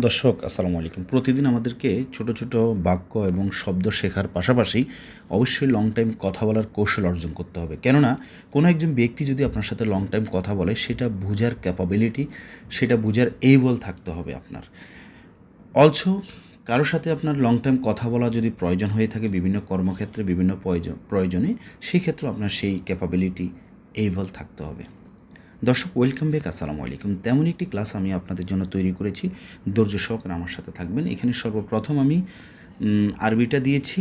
দর্শক আসসালামু আলাইকুম। প্রতিদিন আমাদেরকে ছোট ছোট বাক্য এবং শব্দ শেখার পাশাপাশি অবশ্যই লং টাইম কথা বলার কৌশল অর্জন করতে হবে। কেননা কোনো একজন ব্যক্তি যদি আপনার সাথে লং টাইম কথা বলে সেটা বুঝার ক্যাপাবিলিটি, সেটা বুঝার এবল থাকতে হবে আপনার। অলসো কারো সাথে আপনার লং টাইম কথা বলা যদি প্রয়োজন হয়ে থাকে বিভিন্ন কর্মক্ষেত্রে বিভিন্ন প্রয়োজনে, সেই ক্ষেত্রে আপনার সেই ক্যাপাবিলিটি এবল থাকতে হবে। দর্শক ওয়েলকাম ব্যাক, আসসালামু আলাইকুম। তেমন একটি ক্লাস আমি আপনাদের জন্য তৈরি করেছি, ধৈর্য সহকারে আমার সাথে থাকবেন। এখানে সর্বপ্রথম আমি আরবিটা দিয়েছি,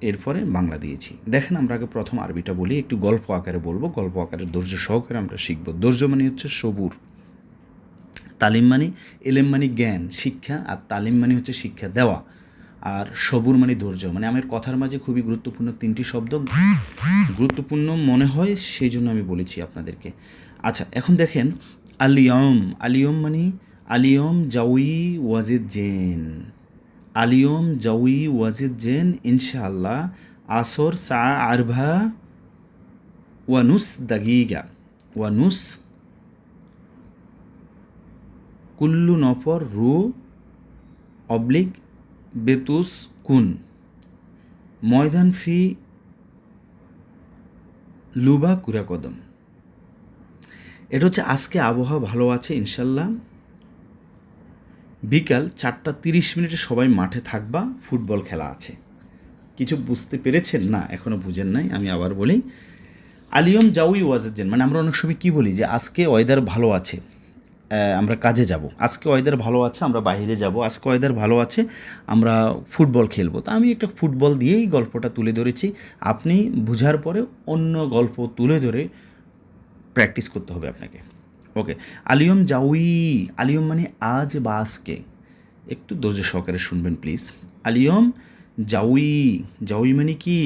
এরপরে বাংলা দিয়েছি। দেখেন আমরা আগে প্রথম আরবিটা বলি, একটু গল্প আকারে বলবো, গল্প আকারে ধৈর্য সহকারে আমরা শিখব। ধৈর্য মানে হচ্ছে সবুর, তালিম মানে এলেম মানে জ্ঞান শিক্ষা, আর তালিম মানে হচ্ছে শিক্ষা দেওয়া, আর সবুর মানে ধৈর্য। মানে আমার কথার মাঝে খুবই গুরুত্বপূর্ণ তিনটি শব্দ গুরুত্বপূর্ণ মনে হয়, সেই জন্য আমি বলেছি আপনাদেরকে। আচ্ছা, এখন দেখেন আলিয়ম। আলিয়ম মানে আলিয়ম জাউই ওয়াজিদ জেন। আলিয়ম জাউই ওয়াজিদ জেন ইনশাআল্লাহ আসর সা আরভা ওয়ানুস দাগিগা ওয়ানুস কুল্লু নফর রু অবলিক বেতুস কুন ময়দান ফি লুবা কুরা কদম। এটা হচ্ছে আজকে আবহাওয়া ভালো আছে ইনশাল্লাহ, বিকাল 4:30 সবাই মাঠে থাকবা, ফুটবল খেলা আছে। কিছু বুঝতে পেরেছেন? না এখনও বুঝেন নাই, আমি আবার বলি। আলিয়ম জাউই ওয়াজেন মানে আমরা অনেক সময় কী বলি যে আজকে ওয়েদার ভালো আছে, আমরা কাজে যাব, আজকে ওয়েদার ভালো আছে আমরা বাইরে যাব, আজকে ওয়েদার ভালো আছে আমরা ফুটবল খেলবো। তো আমি একটা ফুটবল দিয়েই গল্পটা তুলে ধরেছি, আপনি বুঝার পরে অন্য গল্প তুলে ধরে প্র্যাকটিস করতে হবে আপনাকে। ওকে, আলিয়ম জাউই, আলিয়ম মানে আজ বা আজকে, একটু ধৈর্য সহকারে শুনবেন প্লিজ। আলিয়ম জাউই, জাউই মানে কি?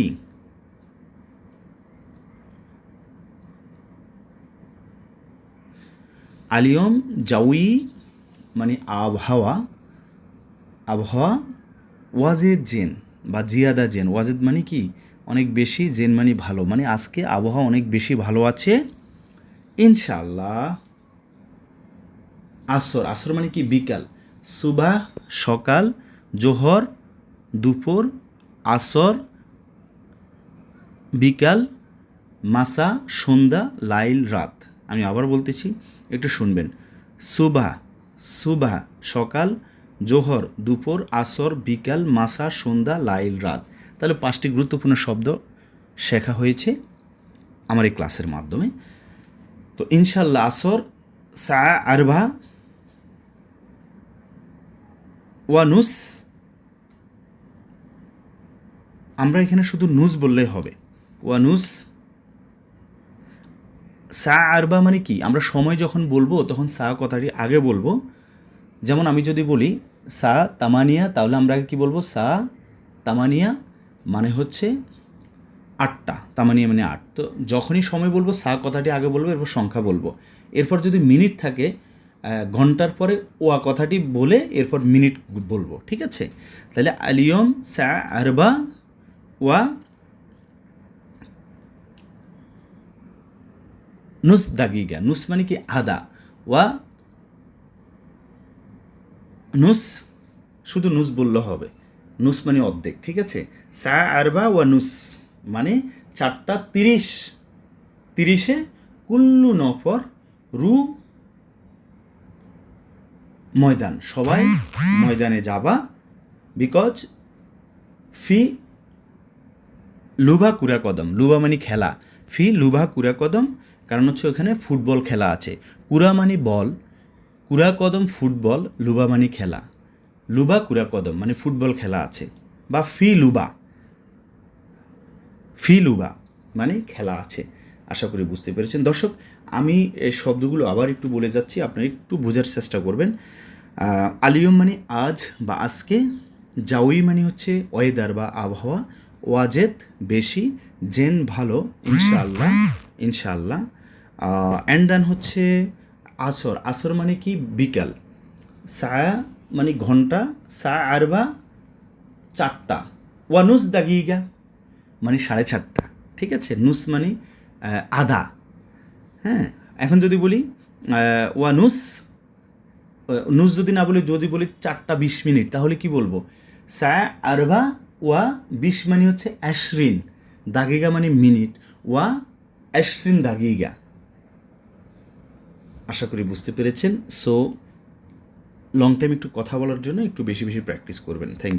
আলিয়ম জাউই মানে আবহাওয়া, আবহাওয়া ওয়াজেদ জেন বা জিয়াদা জেন। ওয়াজেদ মানে কি? অনেক বেশি, জেন মানে ভালো, মানে আজকে আবহাওয়া অনেক বেশি ভালো আছে ইনশাআল্লাহ। আসর, আসর মানে কি? বিকাল। সুবাহ সকাল, জোহর দুপুর, আসর বিকাল, মাসা সন্ধ্যা, লাইল রাত। আমি আবার বলতেছি, একটু শুনবেন। সুবাহ, সুবাহ সকাল, জোহর দুপুর, আসর বিকাল, মাসা সন্ধ্যা, লাইল রাত। তাহলে 5টি গুরুত্বপূর্ণ শব্দ শেখা হয়েছে আমার এই ক্লাসের মাধ্যমে। তো ইনশাল্লাহ আসর সা আরভা ওয়ানুস, আমরা এখানে শুধু নুস বললেই হবে। ওয়ানুস সা আরবা মানে কি? আমরা সময় যখন বলবো তখন সা কথাটি আগে বলবো। যেমন আমি যদি বলি সা তামানিয়া, তাহলে আমরা আগে কী বলবো? সা তামানিয়া মানে হচ্ছে 8টা, তামানিয়া মানে 8। তো যখনই সময় বলবো সা কথাটি আগে বলবো, এরপর সংখ্যা বলবো। এরপর যদি মিনিট থাকে ঘন্টার পরে ওয়া কথাটি বলে এরপর মিনিট বলবো, ঠিক আছে? তাহলে আলিয়ম সা আরবা ওয়া নুস দাগিগা। নুস মানে কি? আদা। ওয়া নুস, শুধু নুস বললে হবে, নুস মানে অর্ধেক, ঠিক আছে? সা আরবা ওয়া নুস মানে 4:30, 30-এ কুল্লু নফর রু ময়দান, সবাই ময়দানে যাবা, বিকজ ফি লুভা কুরা কদম, লুভা মানে খেলা, ফি লুভা কুরা কদম, কারণ হচ্ছে ওখানে ফুটবল খেলা আছে। কুরা মানে বল, কুরা কদম ফুটবল, লুবা মানে খেলা, লুবা কুরা কদম মানে ফুটবল খেলা আছে, বা ফি লুবা, ফি লুবা মানে খেলা আছে। আশা করি বুঝতে পেরেছেন। দর্শক আমি এই শব্দগুলো আবার একটু বলে যাচ্ছি, আপনারা একটু বোঝার চেষ্টা করবেন। আলিয়ম মানে আজ বা আজকে, জাউই মানে হচ্ছে ওয়েদার বা আবহাওয়া, ওয়াজেদ বেশি, জেন ভালো ইনশাআল্লাহ, ইনশাআল্লাহ। অ্যান্ড দেন হচ্ছে আসর, আসর মানে কি? বিকাল। সা মানে ঘন্টা, সা আরবা 4টা, ওয়ানুস দাগিগা মানে 4:30, ঠিক আছে? নুস মানে আধা। হ্যাঁ, এখন যদি বলি ওয়ানুস নুস যদি না বলি, যদি বলি 4টা 20 মিনিট, তাহলে কি বলবো? সা আরবা ওয়া 20 মানে হচ্ছে আশরিন, দাগিগা মানে মিনিট, ওয়া আশরিন দাগিগা। আশা করি বুঝতে পেরেছেন। সো লং টাইম একটু কথা বলার জন্য একটু বেশি বেশি প্র্যাকটিস করবেন। থ্যাংক